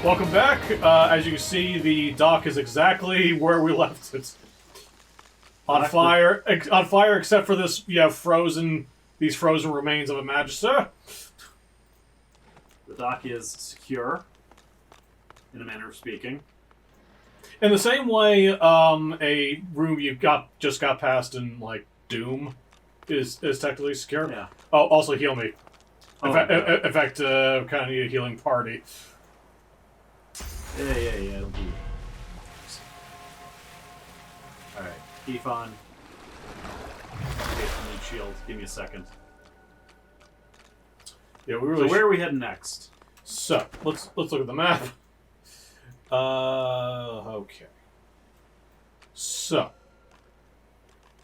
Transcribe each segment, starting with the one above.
Welcome back. As you can see, the dock is exactly where we left it. On fire, except for this, these frozen remains of a Magister. The dock is secure, in a manner of speaking. In the same way, a room you just got past in like Doom is technically secure. Yeah. Oh, also heal me. In fact, kind of need a healing party. Yeah. It'll be. All right, Ifon. Need shield. Give me a second. Yeah, we really. So where are we heading next? So let's look at the map. Okay. So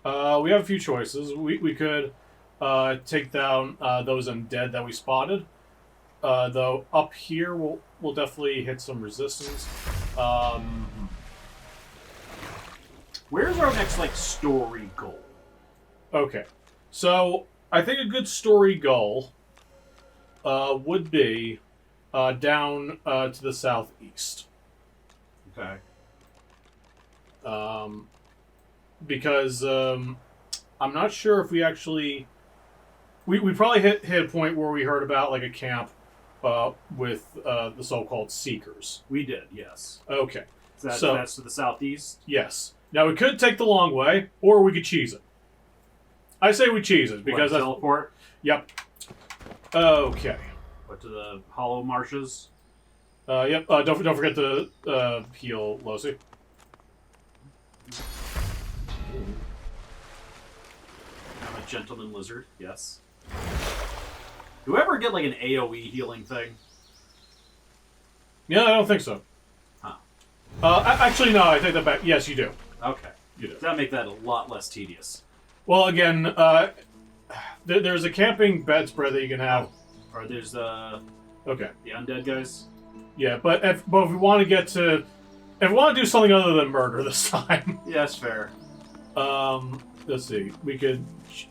we have a few choices. We could take down those undead that we spotted. Though up here we'll definitely hit some resistance. Where's our next story goal? Okay, so I think a good story goal would be down to the southeast. Okay. Because I'm not sure if we actually we probably hit a point where we heard about a camp with the so-called Seekers. We did, yes. Okay. So that's to the southeast? Yes. Now we could take the long way, or we could cheese it. I say we cheese it because teleport? Yep. Okay. What, to the hollow marshes? Yep. Don't forget to heal Losi. I'm a gentleman lizard, yes. Do we ever get an AoE healing thing? Yeah, I don't think so. Huh. Actually, no, I take that back. Yes, you do. Okay. You do. Does that make that a lot less tedious? Well, again, there's a camping bedspread that you can have. Or there's the undead guys? Yeah, but if we want to if we want to do something other than murder this time, Yeah, that's fair. let's see, we could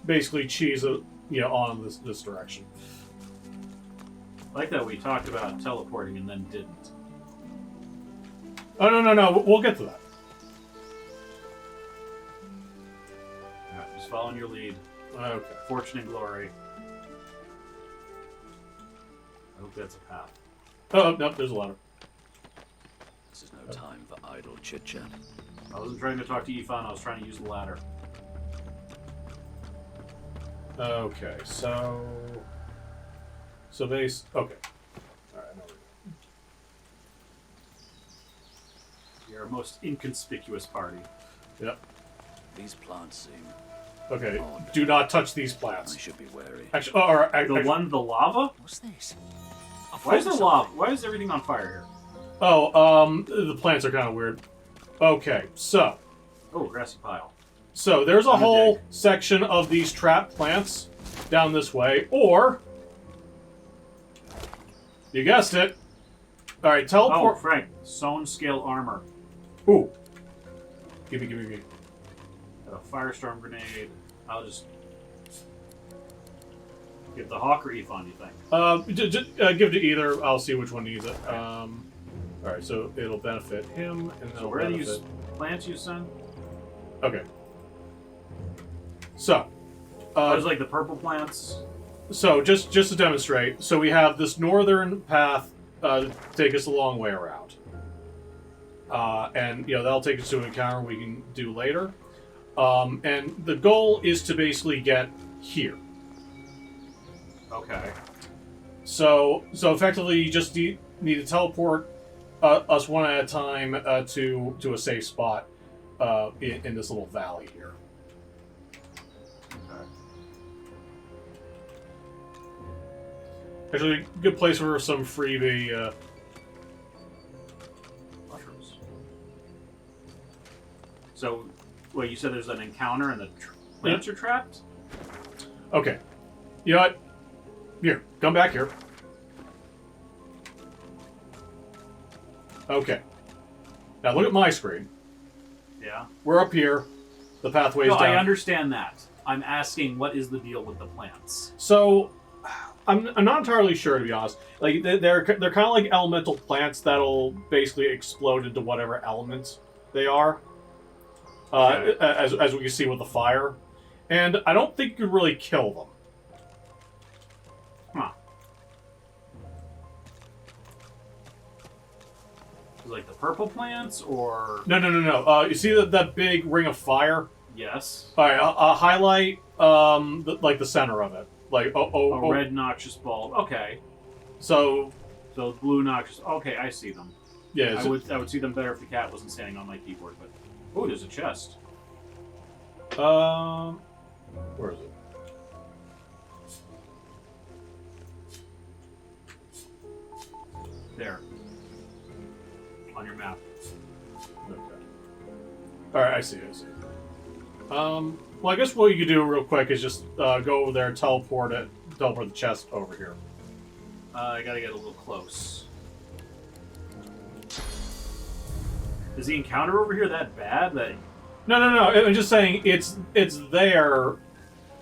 basically cheese it, on this direction. I like that we talked about teleporting and then didn't. Oh no, we'll get to that. Alright, just following your lead. Okay. Fortune and glory. I hope that's a path. Oh no, there's a ladder. This is no time for idle chit-chat. I wasn't trying to talk to Ifan, I was trying to use the ladder. Okay, so base. Okay. All right. You're our most inconspicuous party. Yep. These plants seem Okay. odd. Do not touch these I plants. should be wary. Actually, The lava? What's this? Why is there lava? Why is everything on fire here? the plants are kind of weird. Okay, so Oh, grassy pile. there's a I'm a whole dig. section of these trap plants down this way, or you guessed it. All right, Oh, teleport. Frank. Stone scale armor. Ooh. Give me. A firestorm grenade. I'll just give the hawk or Ifan, you think? Give it to either. I'll see which one needs it. All right, so it'll benefit him, and So it'll where are benefit. these plants you send? Okay. So, Those the purple plants. so just to demonstrate, so we have this northern path to take us a long way around, and that'll take us to an encounter we can do later. And the goal is to basically get here. Okay. So effectively, you just need to teleport us one at a time to a safe spot in this little valley here. Okay. Actually, a good place for some freebie. Mushrooms. So, wait, you said there's an encounter and the plants are trapped? Okay. You know what? Here, come back here. Okay. Now look at my screen. Yeah. We're up here. The pathway's No, down. I understand that. I'm asking, what is the deal with the plants? So, I'm not entirely sure, to be honest. Like they're kind of like elemental plants that'll basically explode into whatever element they are. Okay. As we can see with the fire, and I don't think you could really kill them. Huh. Like the purple plants, or No. You see that big ring of fire? yes, All right, highlight like the center of it, like a red noxious bulb. Okay, So so blue noxious. Okay, I see them. yeah, I would see them better if the cat wasn't standing on my keyboard. But oh, there's a chest. where is it? There. On your map. Okay. All right, I see. Well, I guess what you could do real quick is just go over there, and teleport the chest over here. I gotta get a little close. Is the encounter over here that bad? That No. I'm just saying it's there,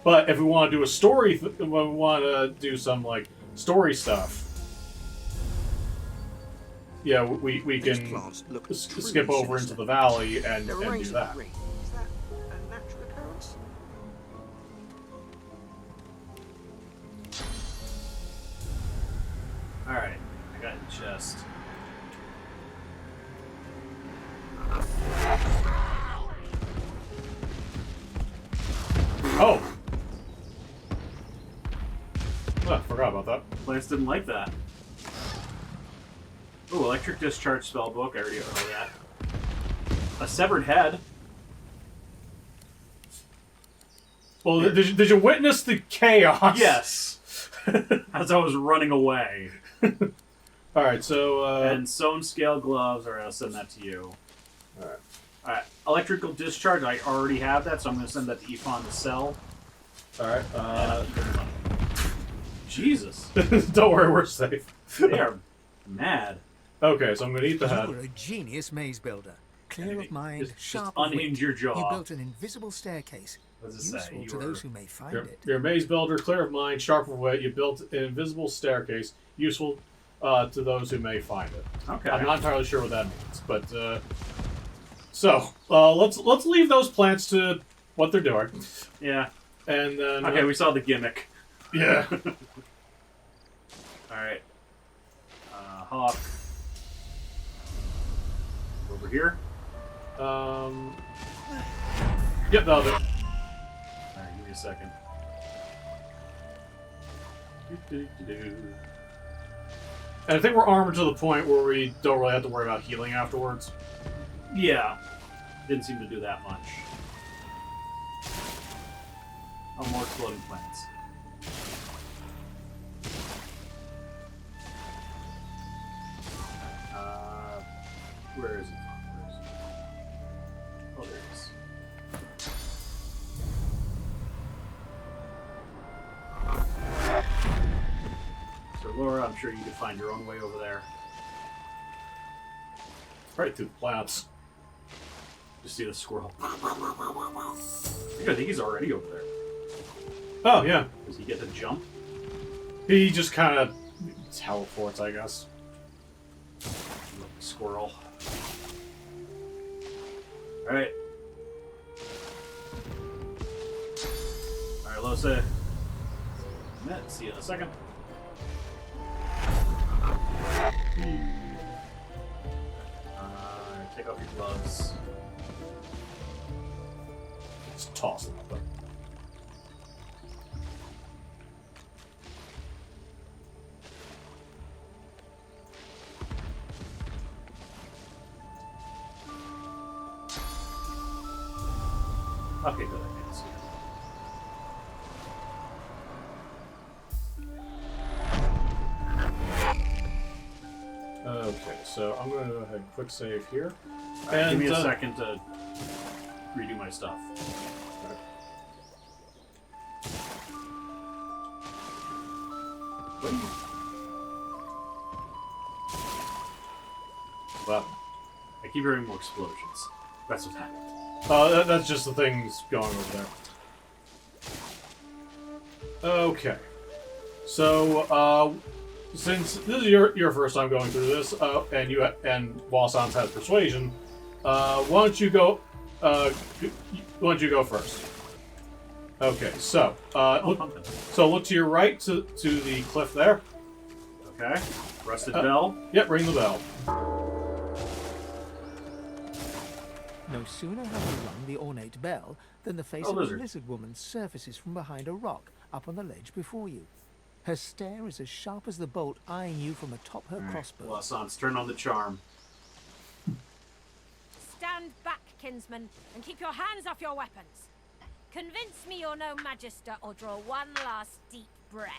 but if we want to do a story, we want to do some like story stuff. Yeah, we These can plants look skip truly over into sinister. the valley and They're do razor that. green. Is that a natural occurrence? alright. I got the chest. Oh! I forgot about that. Plants didn't like that. Ooh, electric discharge spellbook. I already know that. A severed head. Well, did you witness the chaos? Yes. As I was running away. Alright, so, And sewn scale gloves. Alright, I'll send that to you. Alright. Alright, electrical discharge. I already have that, so I'm going to send that to Ifan to sell. Alright, Jesus. don't worry, we're safe. They are mad. Okay, so I'm gonna eat the head. You were a genius maze builder. Clear of mind, Just sharp of unhinge wit. your You jaw. built an invisible staircase, What does it say? useful You to were... those who may find it. You're a maze builder, clear of mind, sharp of wit. You built an invisible staircase, useful to those who may find it. Okay. I'm not entirely sure what that means, but so let's leave those plants to what they're doing, Yeah. and then Okay, we saw the gimmick. yeah. Alright. Hawk. Over here. Yep, that'll do. Alright, give me a second. And I think we're armored to the point where we don't really have to worry about healing afterwards. Yeah. Didn't seem to do that much. Oh, more exploding plants. Where is it? Oh, there it is. So, Laura, I'm sure you could find your own way over there. Right through the plants. Just see the squirrel. I think he's already over there. Oh yeah, Does he get to jump? he just kind of teleports, I guess. Squirrel. Alright. Alright, Lose. See you in a second. Take off your gloves. Just toss them up there. Okay, good. I can see it. Okay, so I'm going to go ahead and quick save here. Alright, give me a second to redo my stuff. What are you... Well, I keep hearing more explosions. That's what's happening. that's just the things going over there. Okay. So, since this is your first time going through this, and Wasconse has persuasion, why don't you go? Why don't you go first? Okay, so look to your right to the cliff there. Okay. Rusted bell. Yep, ring the bell. No sooner have you rung the ornate bell than the face of a lizard woman surfaces from behind a rock up on the ledge before you. Her stare is as sharp as the bolt eyeing you from atop her crossbow. Wasconse, turn on the charm. Stand back, kinsman, and keep your hands off your weapons. Convince me you're no magister, or draw one last deep breath.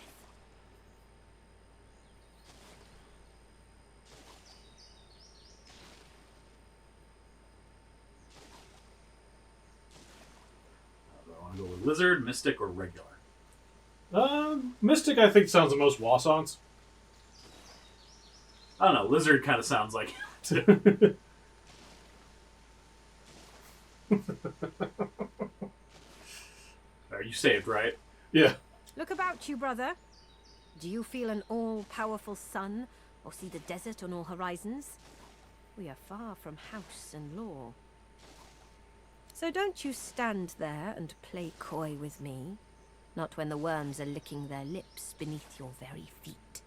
Do I want to go with lizard, mystic, or regular? Mystic, I think, sounds the most Wasconse. I don't know. Lizard kind of sounds like Are you saved, right? Yeah. Look about you, brother. Do you feel an all-powerful sun, or see the desert on all horizons? We are far from house and law. So don't you stand there and play coy with me. Not when the worms are licking their lips beneath your very feet.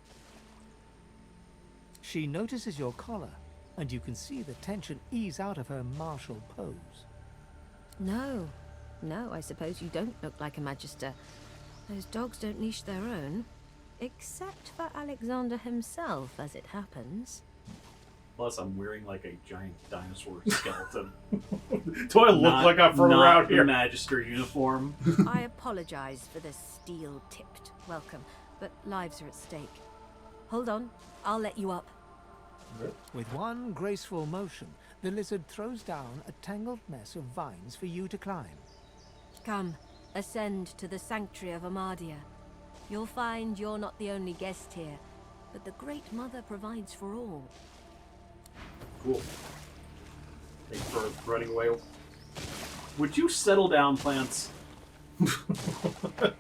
She notices your collar, and you can see the tension ease out of her martial pose. No, I suppose you don't look like a magister. Those dogs don't leash their own. Except for Alexander himself, as it happens. Plus, I'm wearing like a giant dinosaur skeleton. Do I look like I'm from around here? Magister uniform. I apologize for the steel-tipped welcome, but lives are at stake. Hold on, I'll let you up. With one graceful motion, the lizard throws down a tangled mess of vines for you to climb. Come, ascend to the sanctuary of Amadia. You'll find you're not the only guest here, but the Great Mother provides for all. Cool. Thanks for running away. Would you settle down, plants?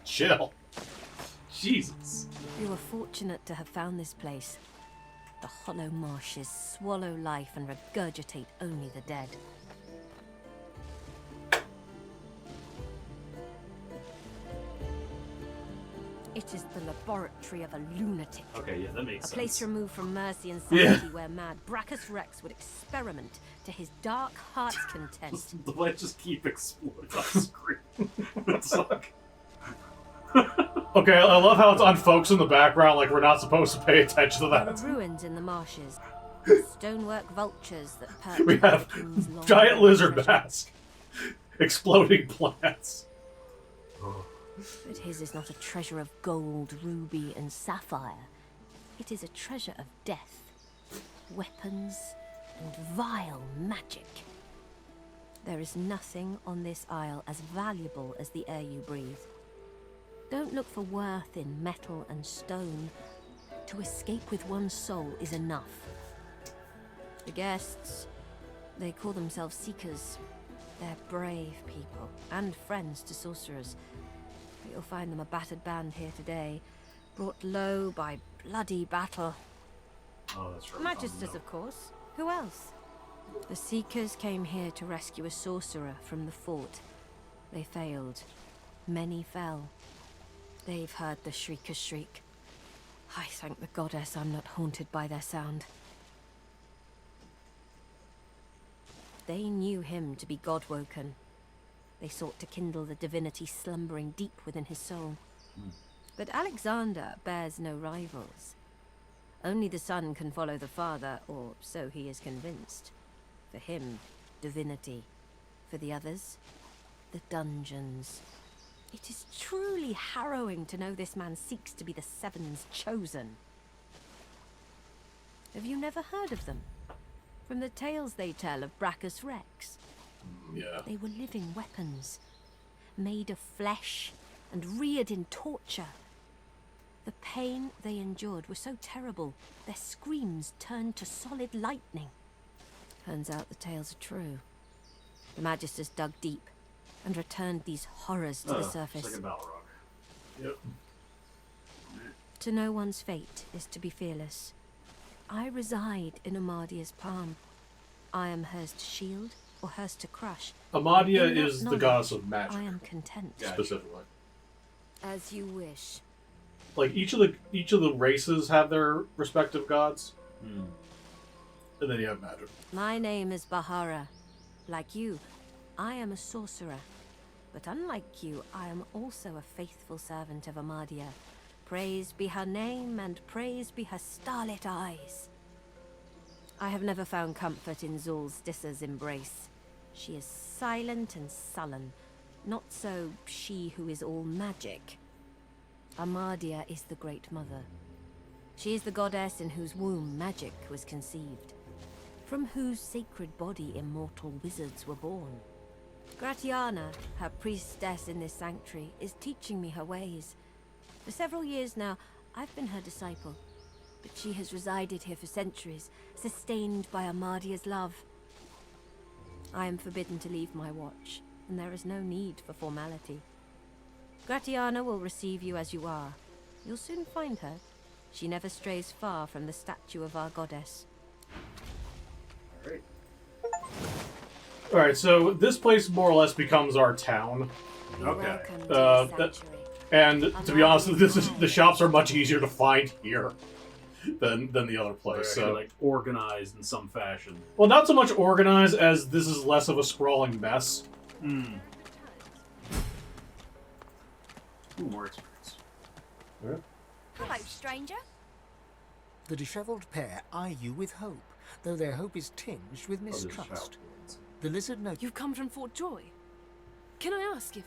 Chill. Jesus. You are fortunate to have found this place. The hollow marshes swallow life and regurgitate only the dead. It is the laboratory of a lunatic. Okay, yeah, that makes sense. A place removed from mercy and sanity where mad Brachus Rex would experiment to his dark heart's content. The lights just keep exploding on the screen. It's like... Okay, I love how it's on folks in the background, like we're not supposed to pay attention to There that. are ruins in the marshes. Stonework vultures that perch We on the have king's long giant lizard treasure. mask. Exploding plants. But his is not a treasure of gold, ruby, and sapphire. It is a treasure of death, weapons, and vile magic. There is nothing on this isle as valuable as the air you breathe. Don't look for worth in metal and stone. To escape with one's soul is enough. The guests, they call themselves Seekers. They're brave people, and friends to sorcerers. But you'll find them a battered band here today, brought low by bloody battle. Oh, that's right. Magisters, of course. Who else? The Seekers came here to rescue a sorcerer from the fort. They failed. Many fell. They've heard the Shriekers shriek. I thank the goddess I'm not haunted by their sound. They knew him to be God-woken. They sought to kindle the divinity slumbering deep within his soul. But Alexander bears no rivals. Only the son can follow the father, or so he is convinced. For him, divinity. For the others, the dungeons. It is truly harrowing to know this man seeks to be the Seven's chosen. Have you never heard of them? From the tales they tell of Brachus Rex. Yeah. They were living weapons, made of flesh and reared in torture. The pain they endured was so terrible, their screams turned to solid lightning. Turns out the tales are true. The Magisters dug deep and returned these horrors to the surface. It's like a Balrog. Yep. To know one's fate is to be fearless. I reside in Amadia's palm. I am hers to shield or hers to crush. Amadia In that is the knowledge, goddess of magic, I am content. specifically. As you wish. Like each of the races have their respective gods, and then you have magic. My name is Bahara. Like you, I am a sorcerer. But unlike you, I am also a faithful servant of Amadia. Praised be her name, and praised be her starlit eyes. I have never found comfort in Zulstissa's embrace. She is silent and sullen. Not so she who is all magic. Amadia is the Great Mother. She is the goddess in whose womb magic was conceived, from whose sacred body immortal wizards were born. Gratiana, her priestess in this sanctuary, is teaching me her ways. For several years now, I've been her disciple, but she has resided here for centuries, sustained by Amadia's love. I am forbidden to leave my watch, and there is no need for formality. Gratiana will receive you as you are. You'll soon find her. She never strays far from the statue of our goddess. Alright, so this place more or less becomes our town. Okay. Welcome to the sanctuary. And to be honest, the shops are much easier to find here than the other place. They're So, like organized in some fashion. well, not so much organized as this is less of a sprawling mess. Ooh, more experience. Hello, stranger. The dishevelled pair eye you with hope, though their hope is tinged with there's mistrust. shout. The lizard notes You've come from Fort Joy. Can I ask if...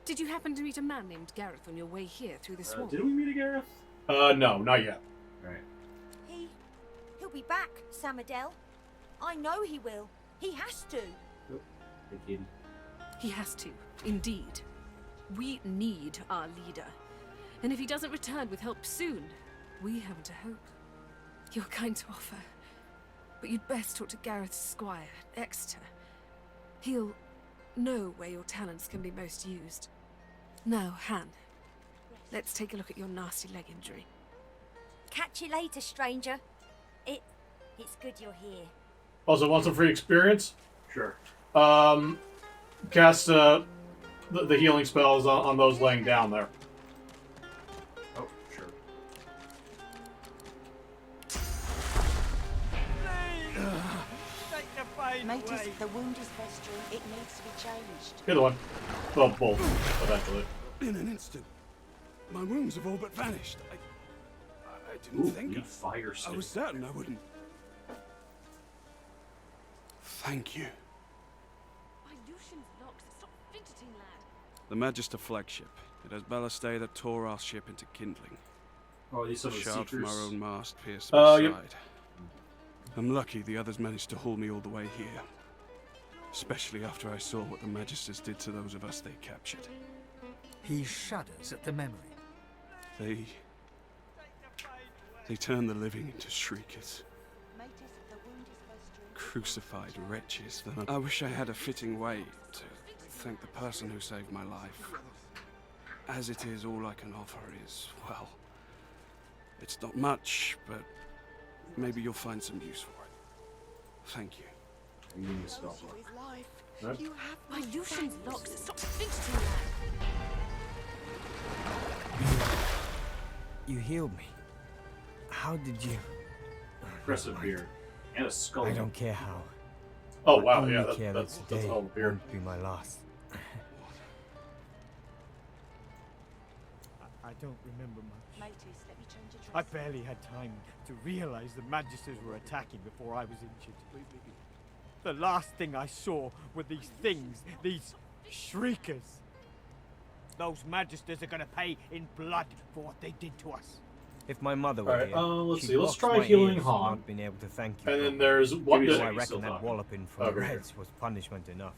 Did you happen to meet a man named Gareth on your way here through the swamp? Did we meet a Gareth? No, not yet. Right. He'll be back, Samadel. I know he will. He has to. Hey, Katie. He has to, indeed. We need our leader. And if he doesn't return with help soon, we haven't a hope. You're kind to offer. But you'd best talk to Gareth's squire, Exeter. He'll know where your talents can be most used. Now, Han, let's take a look at your nasty leg injury. Catch you later, stranger. It's good you're here. Also, want some free experience? Sure. Cast the healing spells on those laying down there. Oh, sure. Matey, the wound is festering. It needs to be changed. Either one. Well, both, eventually. In an instant, my wounds have all but vanished. I didn't Ooh, think. neat fire I stick. was certain I wouldn't. Thank you. Ilussion's locked. Stop fidgeting, lad. The Magister flagship. It has ballastay that tore our ship into kindling. Oh, are these some A of the shard from Seekers? our own mast pierced my Yep. side. I'm lucky the others managed to haul me all the way here. Especially after I saw what the Magisters did to those of us they captured. he shudders at the memory. They turned the living into Shriekers. Matey, the wound is festering. Crucified wretches. I wish I had a fitting way to thank the person who saved my life. As it is, all I can offer is, well, it's not much, but maybe you'll find some use for it. Thank you. You need a spell book. His life. Huh? You have Ilussion's locked. Stop fidgeting, lad. You healed me. How did you? Impressive beard. And a skull. I don't care how. Oh, I wow, only yeah, care that's that a today hell of a beard. won't be my last. I don't remember much. Matey, let me change your dress. I barely had time to realize the Magisters were attacking before I was injured. The last thing I saw were these things, these Shriekers. Those Magisters are gonna pay in blood for what they did to us. If my mother were Alright, here, let's she'd see, let's box try my healing ears for Han. not being able to thank you. And then properly. there's one. Give me a So I second, reckon still that talking. walloping from Okay. the Reds was punishment enough.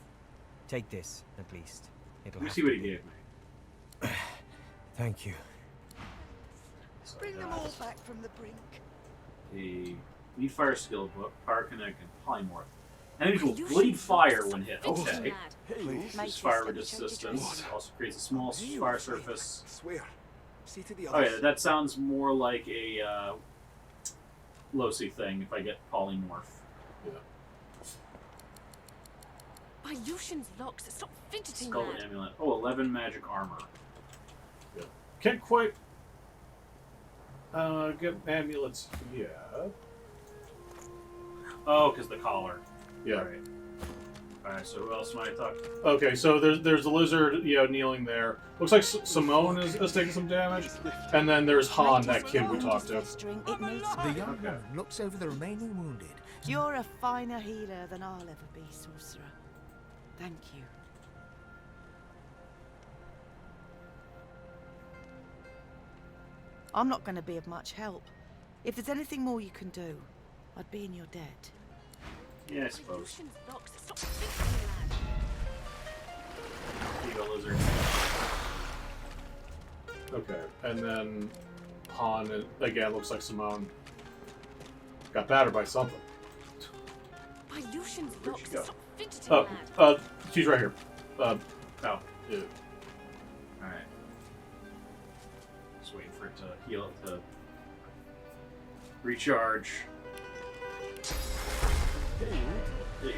Take this, at least. It'll Let me have see to what he be. gave me. Thank you. So Bring them all back from the brink. A Lead Fire skill book, Power Connect, and Polymorph. Enemies will bleed fire when hit. Fidgeting, Okay. lad. Matey, This fire let me change your resistance dress. also creates a small fire surface. Swear. See to the Oh others. yeah, that sounds more like a Losi thing if I get polymorph. By Lucian's locks, stop fidgeting, Skull lad. amulet. Oh, 11 magic armor. Yeah. Can't quite get amulets yet. Oh, because the collar. Yeah. Right. Alright, so who else might I talk? Okay, so there's the lizard, kneeling there. Looks like Simone is taking some damage, and then there's Han, that kid we talked to. The young woman looks over the remaining wounded. You're a finer healer than I'll ever be, sorcerer. Thank you. I'm not going to be of much help. If there's anything more you can do, I'd be in your debt. Yeah, I By suppose. Lucian's locks, stop fidgeting, lad. Here you go, lizard. Okay, and then Han, again, looks like Simone got battered by something. By Lucian's Where'd locks, she go? stop fidgeting, Oh, lad. she's right here. Oh. Yeah. Alright. Just waiting for it to heal up to recharge. There you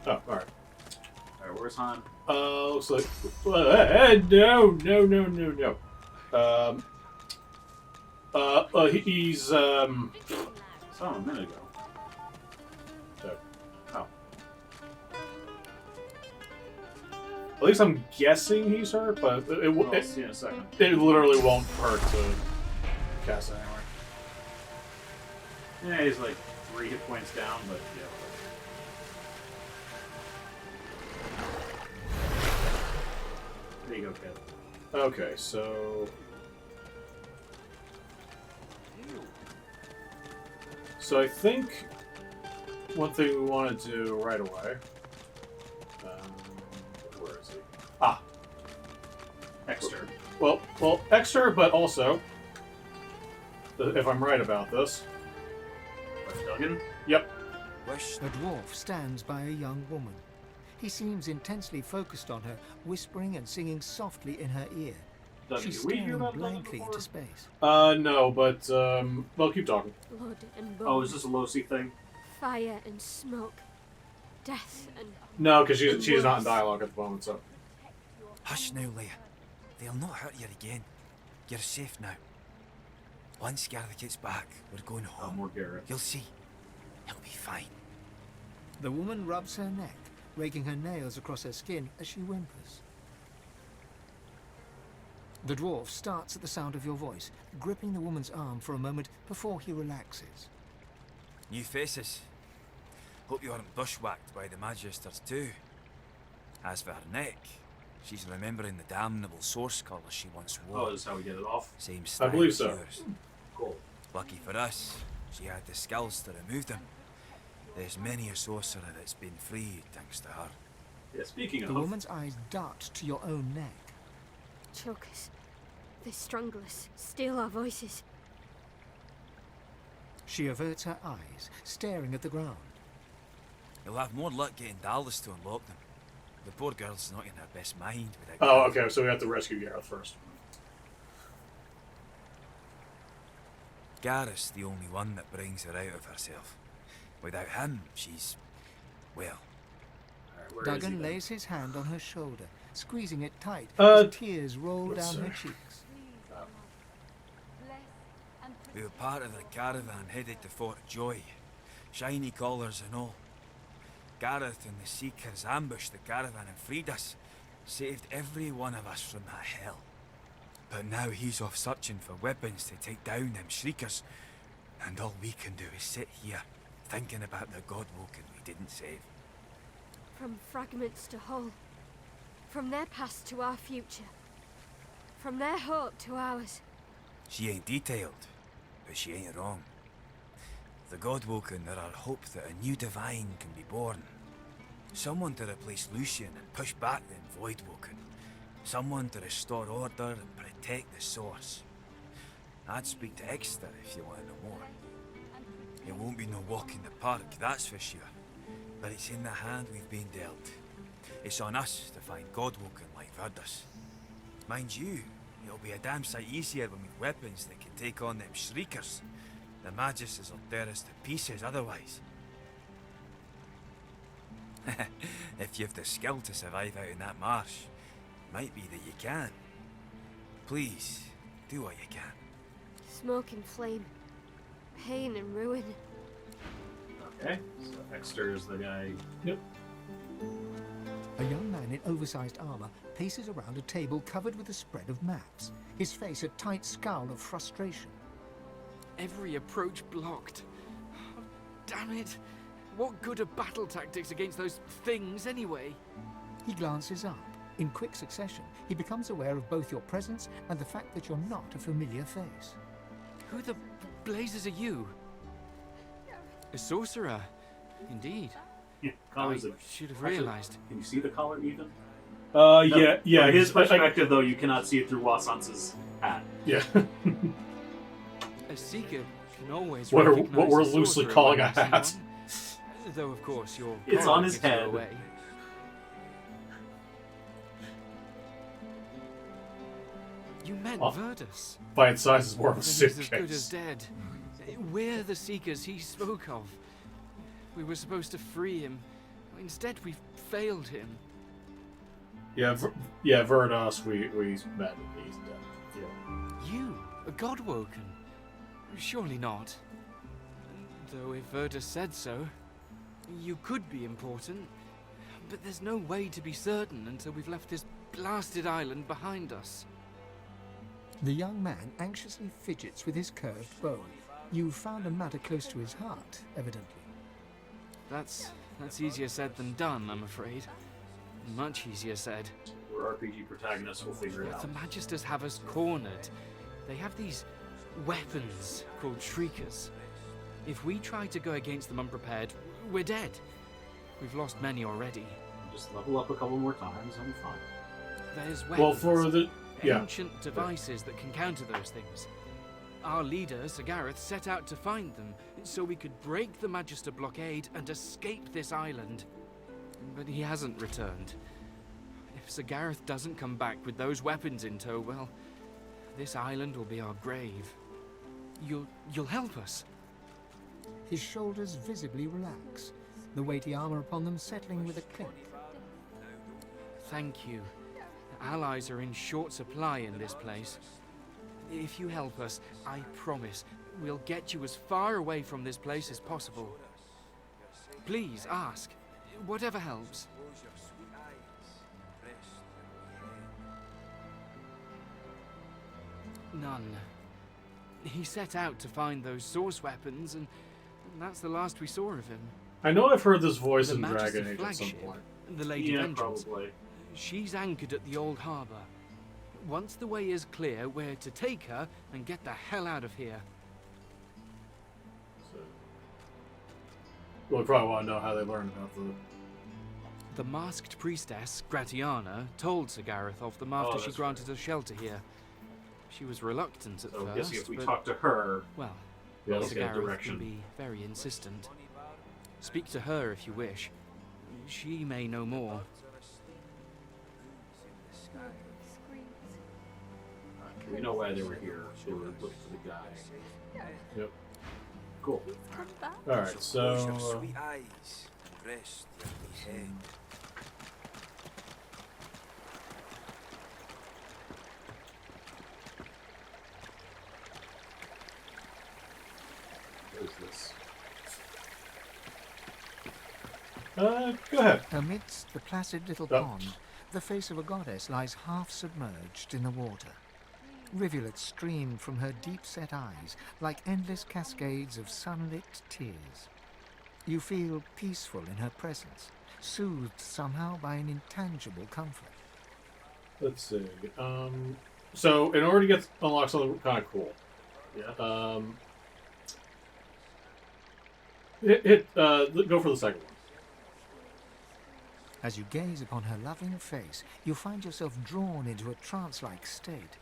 go. Oh, alright. Alright, where's Han? Looks like... no. He's, Saw him a minute ago. Oh. At least I'm guessing he's hurt, but We'll see in a second. it literally won't hurt to cast it anyway. Yeah, he's like 3 hit points down, but yeah. There you go, kid. Okay, so... So I think one thing we want to do right away... where is he? Ah! Exter. Well, Exter, but also... If I'm right about this... Duggan? Yep. A dwarf stands by a young woman. He seems intensely focused on her, whispering and singing softly in her ear. Duggan, She's did we hear staring about Duggan blankly before? into space. No, but, well, keep talking. Blood and bone. Oh, is this a Losi thing? Fire and smoke. Death and... No, because she's not in dialogue at the moment, so... Hush now, Leia. They'll not hurt you again. You're safe now. Once Gareth gets back, we're going Oh, home. more Garrett. You'll see. He'll be fine. The woman rubs her neck, raking her nails across her skin as she whimpers. The dwarf starts at the sound of your voice, gripping the woman's arm for a moment before he relaxes. New faces. Hope you aren't bushwhacked by the Magisters too. As for her neck, she's remembering the damnable source colour she once wore. Oh, this is how we get it off? Same style believe as so. yours. Cool. Lucky for us, she had the skills to remove them. There's many a sorcerer that's been freed thanks to her. Yeah, speaking The of... woman's eyes dart to your own neck. Choke us. They strangle us, steal our voices. She averts her eyes, staring at the ground. You'll have more luck getting Dallas to unlock them. The poor girl's not in her best mind without... Oh, okay, so we have to rescue Gareth first. Gareth's the only one that brings her out of herself. Without him, she's... well... Alright, where is he Duggan then? lays his hand on her shoulder, squeezing it tight Uh, as tears roll down her cheeks. We were part of the caravan headed to Fort Joy. Shiny collars and all. Gareth and the Seekers ambushed the caravan and freed us. Saved every one of us from that hell. But now he's off searching for weapons to take down them Shriekers. And all we can do is sit here, thinking about the Godwoken we didn't save. From fragments to whole. From their past to our future. From their hope to ours. She ain't detailed, but she ain't wrong. The Godwoken are our hope that a new divine can be born. Someone to replace Lucian and push back the Voidwoken. Someone to restore order and protect the source. I'd speak to Exter if you want to know more. It won't be no walk in the park, that's for sure. But it's in the hand we've been dealt. It's on us to find Godwoken like Verdus. Mind you, it'll be a damn sight easier when we've weapons that can take on them Shriekers. The Magisters will tear us to pieces otherwise. If you've the skill to survive out in that marsh, might be that you can. Please, do what you can. Smoke and flame. Pain and ruin. Okay, so Exter is the guy. Yep. A young man in oversized armor paces around a table covered with a spread of maps, his face a tight scowl of frustration. Every approach blocked. Oh, damn it. What good are battle tactics against those things anyway? He glances up. In quick succession, he becomes aware of both your presence and the fact that you're not a familiar face. Who the blazes are you? A sorcerer, indeed. Yeah, I should have realized. Can you see the collar even? Yeah. From his perspective, though, you cannot see it through Wasconce's hat. Yeah. A seeker can always what recognize we're a loosely sorcerer calling when a they see hat. one. Though, of course, your It's collar on his gives you head. away. You meant Oh. Verdus. By its size, is more of a Then he's as good as suitcase. dead. We're the seekers he spoke of. We were supposed to free him. Instead, we failed him. Yeah, Verdos, we met and he's dead. Yeah. You, a Godwoken? Surely not. Though if Verdus said so, you could be important. But there's no way to be certain until we've left this blasted island behind us. The young man anxiously fidgets with his curved bow. You've found a matter close to his heart, evidently. That's easier said than done, I'm afraid. Much easier said. We're RPG protagonists, we'll figure it But out. the Magisters have us cornered. They have these weapons called Shriekers. If we try to go against them unprepared, we're dead. We've lost many already. Just level up a couple more times and we'll be fine. There's weapons. Well, for the ancient devices that can counter those things. Our leader, Sir Gareth, set out to find them so we could break the Magister blockade and escape this island. But he hasn't returned. If Sir Gareth doesn't come back with those weapons in tow, well, this island will be our grave. You'll help us? His shoulders visibly relax, the weighty armor upon them settling with a clink. Thank you. Allies are in short supply in this place. If you help us, I promise we'll get you as far away from this place as possible. Please ask. Whatever helps. None. He set out to find those source weapons, and that's the last we saw of him. I know I've heard this voice The in Magister Dragon Age at some flagship, point. the Lady Yeah, Vengeance. probably. She's anchored at the old harbour. Once the way is clear, we're to take her and get the hell out of here. So, well, we probably want to know how they learned about the. The masked priestess, Gratiana, told Sir Gareth of them after she that's granted us shelter here. She was reluctant at So I'm first, guessing if we but, talk to her, well, Yeah, Sir okay, Gareth direction. can be very insistent. Speak to her if you wish. She may know more. we know why they were here. They were looking for the guy. Yep. Cool. All right, so Close your sweet eyes and rest your wee head. What is this? go ahead. Amidst the placid little Oh. pond, the face of a goddess lies half submerged in the water. Rivulets stream from her deep-set eyes like endless cascades of sunlit tears. You feel peaceful in her presence, soothed somehow by an intangible comfort. Let's see. So in order to get unlock something kind of cool, Yeah. go for the second one. As you gaze upon her loving face, you find yourself drawn into a trance-like state.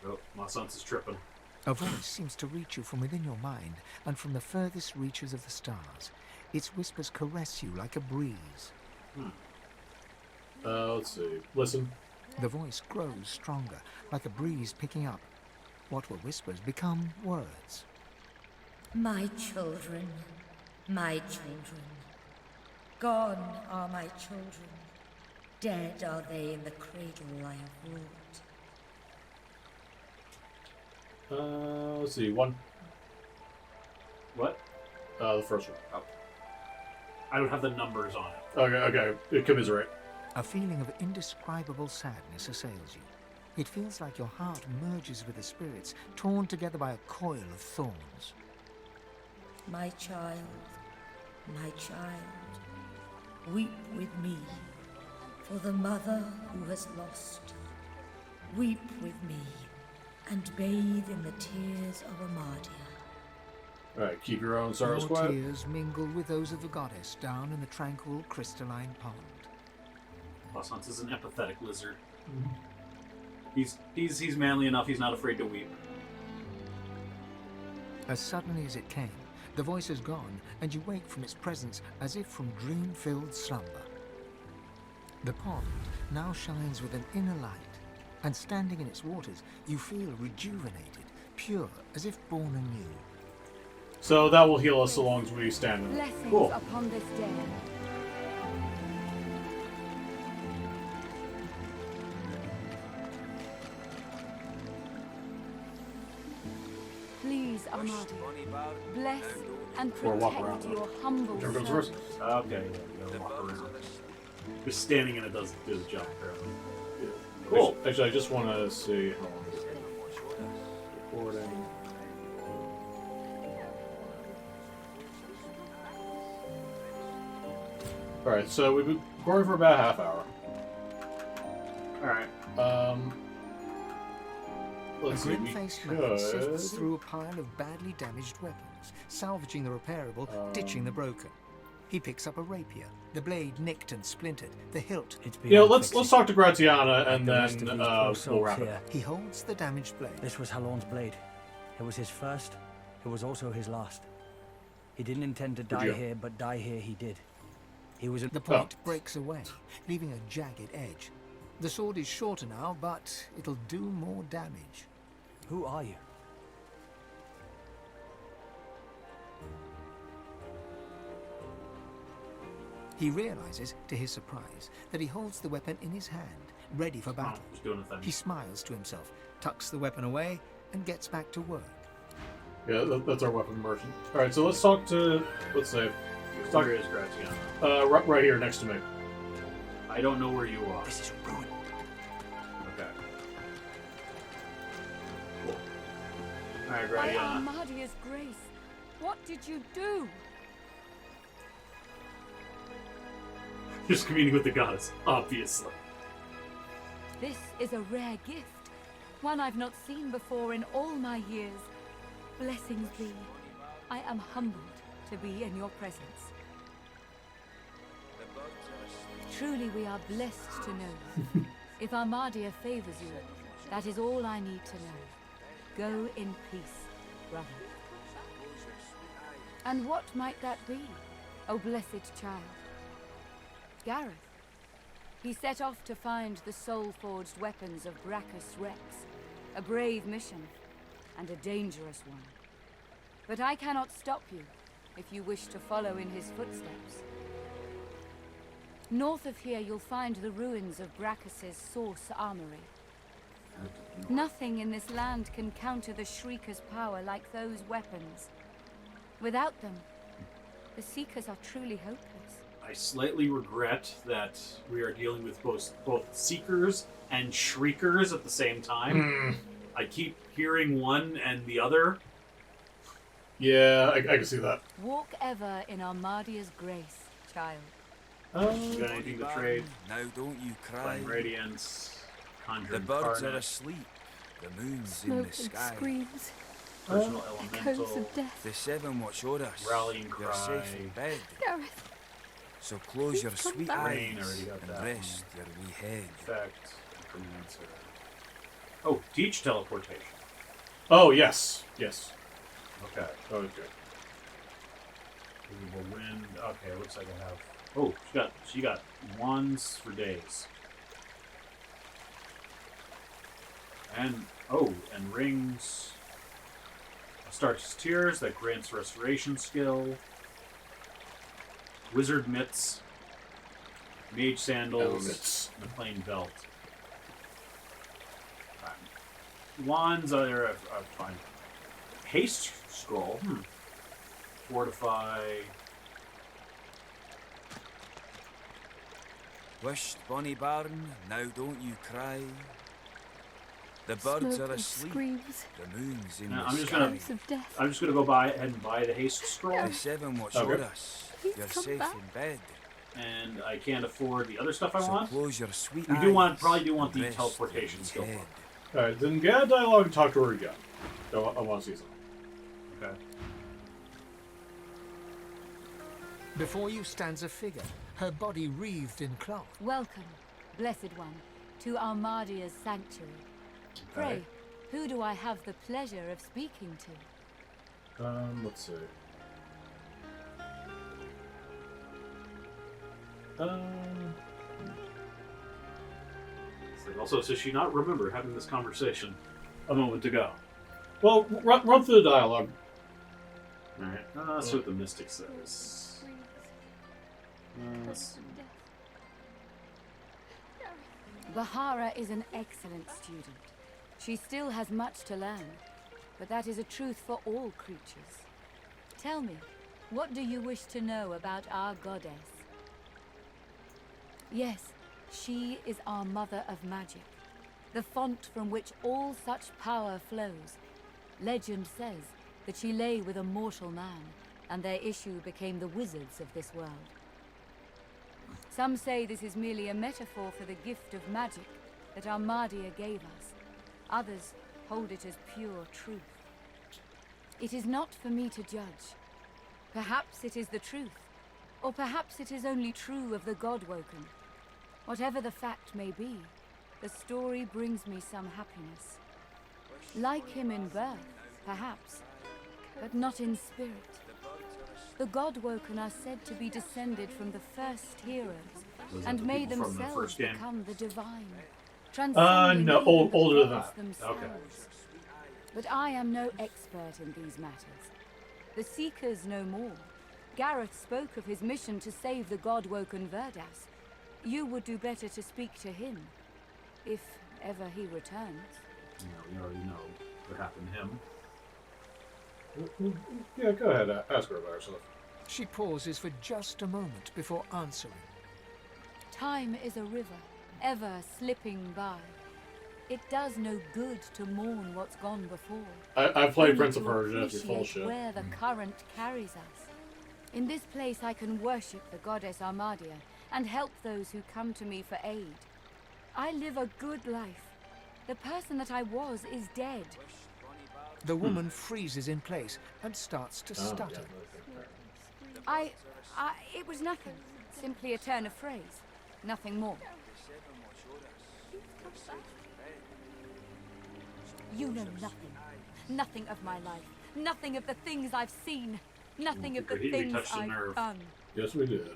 Oh, my sense is tripping. A voice seems to reach you from within your mind and from the furthest reaches of the stars. Its whispers caress you like a breeze. Let's see. Listen. The voice grows stronger, like a breeze picking up. What were whispers become words. My children, my children. Gone are my children. Dead are they in the cradle I have wrought. Let's see, one. What? The first one. Oh. I don't have the numbers on it. Okay. Commiserate. A feeling of indescribable sadness assails you. It feels like your heart merges with the spirits, torn together by a coil of thorns. My child, weep with me for the mother who has lost. Weep with me and bathe in the tears of Amadia. Alright, keep your own sorrows Your quiet. tears mingle with those of the goddess down in the tranquil crystalline pond. Wasconse is an empathetic lizard. He's manly enough, he's not afraid to weep. As suddenly as it came, the voice is gone, and you wake from its presence as if from dream-filled slumber. The pond now shines with an inner light, and standing in its waters, you feel rejuvenated, pure, as if born anew. So that will heal us so long as we stand in it. Blessings Cool. upon this day. Please, Amadia, bless and Or walk protect around. your humble Whichever goes servant. first. Okay, yeah, you gotta walk around. Just standing in it does the job, apparently. Cool. Actually, I just want to see how long is it. Recording. Alright, so we've been recording for about a half hour. Alright. Let's see, we Grim-faced man sifts could... through a pile of badly damaged weapons, salvaging the repairable, ditching the broken. He picks up a rapier, the blade nicked and splintered, the hilt. You know, let's talk to Gratiana and then we'll wrap it. He holds the damaged blade. This was Halorn's blade. It was his first. It was also his last. He didn't intend to die here, but die here he did. He was The point breaks away, leaving a jagged edge. The sword is shorter now, but it'll do more damage. Who are you? He realizes, to his surprise, that he holds the weapon in his hand, ready for battle. He smiles to himself, tucks the weapon away, and gets back to work. Yeah, that's our weapon merchant. Alright, so let's talk to... Let's say... Where is Gratiana? Right here next to me. I don't know where you are. This is ruin. Okay. Cool. Alright, By Gratiana. Amadia's grace, what did you do? Just communing with the gods, obviously. This is a rare gift, one I've not seen before in all my years. Blessings be. I am humbled to be in your presence. Truly we are blessed to know you. If Amadia favors you, that is all I need to know. Go in peace, brother. And what might that be, O blessed child? Gareth. He set off to find the soul-forged weapons of Brachus Rex. A brave mission, and a dangerous one. But I cannot stop you, if you wish to follow in his footsteps. North of here you'll find the ruins of Brachus's Source Armory. Nothing in this land can counter the Shriekers' power like those weapons. Without them, the Seekers are truly hopeless. I slightly regret that we are dealing with both Seekers and Shriekers at the same time. I keep hearing one and the other. Yeah, I can see that. Walk ever in Amadia's grace, child. You got anything to trade? Now don't you cry. Flame Radiance, Conjuring The birds Carnet, are asleep. The moon's Smoke in the and sky. screams. Personal Echoes Elemental, of death. The seven watch o'er us. Rallying You're safe in Cry. bed. Gareth. So close your come sweet back. Rain, eyes already got and that rest your wee head. Effect, Answer. Oh, Teach Teleportation. Oh, yes. Yes. Okay. Oh, okay. Visible Wind. Okay, looks like I have... Oh, she got wands for days. And rings. Starts Tears that grants restoration skill. Wizard mitts. Mage sandals. And a plain belt. Wands are fine. Haste scroll. Fortify. Wished, bonny bairn, now don't you cry. The birds Smoke are and asleep. screams. The moon's in No, the I'm just sky. gonna. Of death. I'm just gonna go ahead and buy the haste scroll. The seven watch Okay. over us. Please You're come safe back. in bed. And I can't afford the other stuff I So want. close your sweet We do want, eyes probably do want and the rest teleportation your skill. head. Alright, then get a dialogue and talk to her again. I want to see something. Okay. Before you stands a figure, her body wreathed in cloth. Welcome, Blessed One, to Armadia's sanctuary. Pray, who do I have the pleasure of speaking to? Let's see. It's like also, does she not remember having this conversation a moment ago? Well, run through the dialogue. Alright, let's see what the mystic says. Bahara is an excellent student. She still has much to learn, but that is a truth for all creatures. Tell me, what do you wish to know about our goddess? Yes, she is our mother of magic, the font from which all such power flows. Legend says that she lay with a mortal man, and their issue became the wizards of this world. Some say this is merely a metaphor for the gift of magic that Armadia gave us. Others hold it as pure truth. It is not for me to judge. Perhaps it is the truth, or perhaps it is only true of the Godwoken. Whatever the fact may be, the story brings me some happiness. Like him in birth, perhaps, but not in spirit. The Godwoken are said to be descended from the first heroes, and may themselves become the divine. No, older than that. Okay. But I am no expert in these matters. The Seekers know more. Gareth spoke of his mission to save the Godwoken Verdas. You would do better to speak to him, if ever he returns. We already know what happened to him. Yeah, go ahead. Ask her about herself. She pauses for just a moment before answering. Time is a river, ever slipping by. It does no good to mourn what's gone before. I played Only Prince of to Persia, if you're full appreciate shit. where the current carries us. In this place I can worship the goddess Armadia and help those who come to me for aid. I live a good life. The person that I was is dead. The woman freezes in place and starts to stutter. It was nothing. Simply a turn of phrase. Nothing more. You know nothing. Nothing of my life. Nothing of the things I've seen. Nothing of the things I've done. Yes, we did.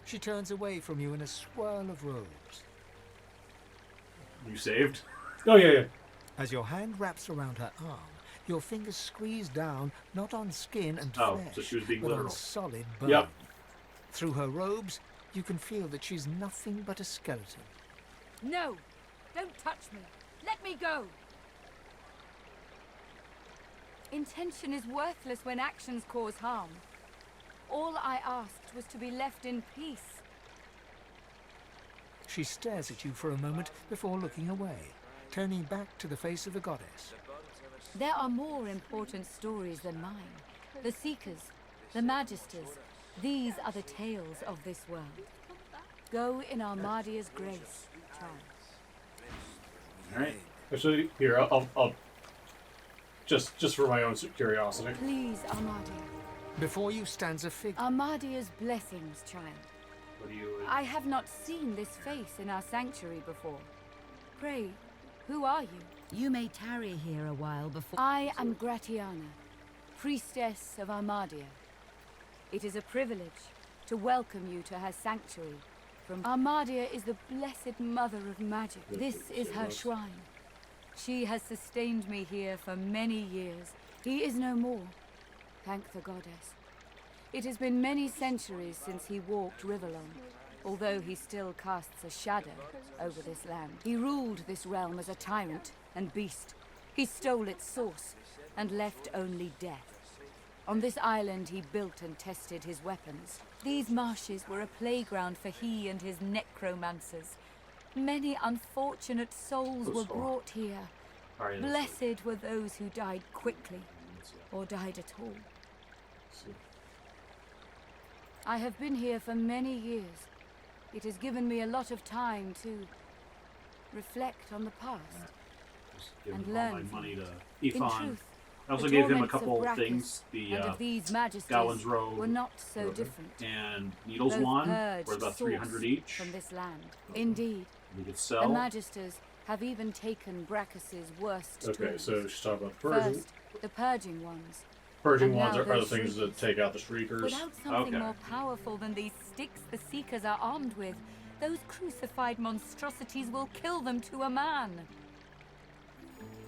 She turns away from you in a swirl of robes. You saved? Oh, yeah. As your hand wraps around her arm, your fingers squeeze down, not on skin and Oh, flesh, so she was being but literal. on solid bone. Yep. Through her robes, you can feel that she's nothing but a skeleton. No! Don't touch me! Let me go! Intention is worthless when actions cause harm. All I asked was to be left in peace. She stares at you for a moment before looking away, turning back to the face of the goddess. There are more important stories than mine. The Seekers, the Magisters, these are the tales of this world. Go in Armadia's grace, child. Alright. Actually, here, I'll just for my own curiosity. Please, Armadia. Before you stands a figure. Armadia's blessings, child. What do you... I have not seen this face in our sanctuary before. Pray, who are you? You may tarry here a while before... I am Gratiana, priestess of Armadia. It is a privilege to welcome you to her sanctuary. Armadia is the blessed mother of magic. This is her shrine. She has sustained me here for many years. He is no more. Thank the goddess. It has been many centuries since he walked Riverlong, although he still casts a shadow over this land. He ruled this realm as a tyrant and beast. He stole its source and left only death. On this island he built and tested his weapons. These marshes were a playground for he and his necromancers. Many unfortunate souls were brought here. Blessed were those who died quickly, or died at all. I have been here for many years. It has given me a lot of time to reflect on the past and learn. Money to In truth, I also the gave him a torments couple of things. The and of these majesties Gowan's robe were not so different. and Needle's Both wand purged were about source 300 each. from this land. Indeed, We could the sell. magisters have even taken Brachus's worst Okay, tools. so she's talking about purging. First, the purging ones. Purging and ones now are the those things that take out the Shriekers. Without something more powerful than these sticks the Seekers are armed with, those crucified monstrosities will kill them to a man.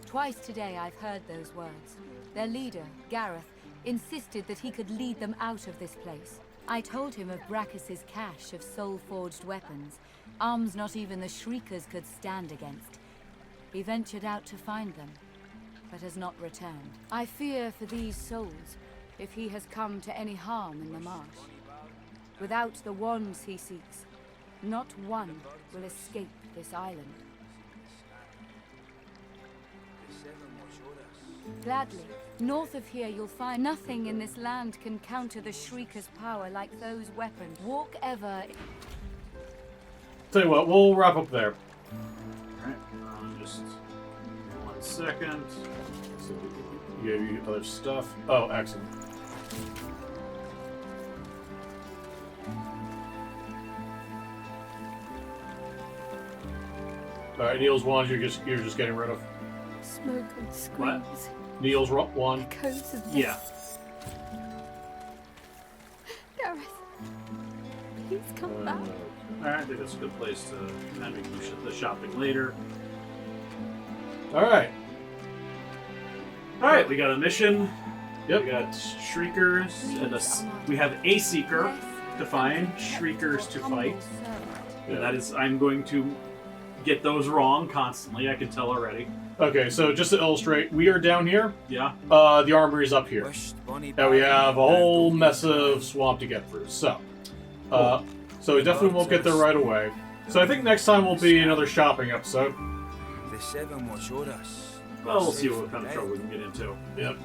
Twice today I've heard those words. Their leader, Gareth, insisted that he could lead them out of this place. I told him of Brachus's cache of soul-forged weapons, arms not even the Shriekers could stand against. He ventured out to find them, but has not returned. I fear for these souls, if he has come to any harm in the marsh. Without the wands he seeks, not one will escape this island. Gladly. North of here you'll find nothing in this land can counter the Shrieker's power like those weapons. Walk ever. Tell you what, we'll wrap up there. Alright, just 1 second. So you gave you other stuff. Oh, excellent. Alright, Neil's wand you're just getting rid of. Smoke and screams. Neil's wand. Echoes of Yeah. Gareth, please come back. Alright, I think that's a good place to maybe do the shopping later. Alright. Alright, we got a mission. Yep. We got Shriekers, and we have a Seeker to find, Shriekers to fight. Yeah. And that is, I'm going to get those wrong constantly, I can tell already. Okay, so just to illustrate, we are down here. Yeah. The armory is up here. And we have a whole mess of swamp to get through. So, so we definitely won't get there right away. So I think next time will be another shopping episode. The seven will show us. Well, we'll see what kind of trouble we can get into. Yep.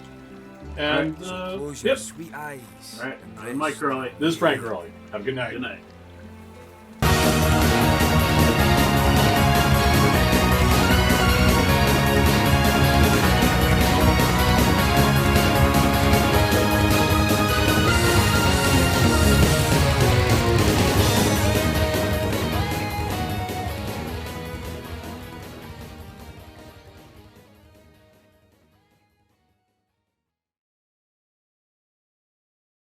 And, Close yep. your sweet eyes. Alright, I'm Mike Curley. This is Frank Curley. Have a good night. Good night.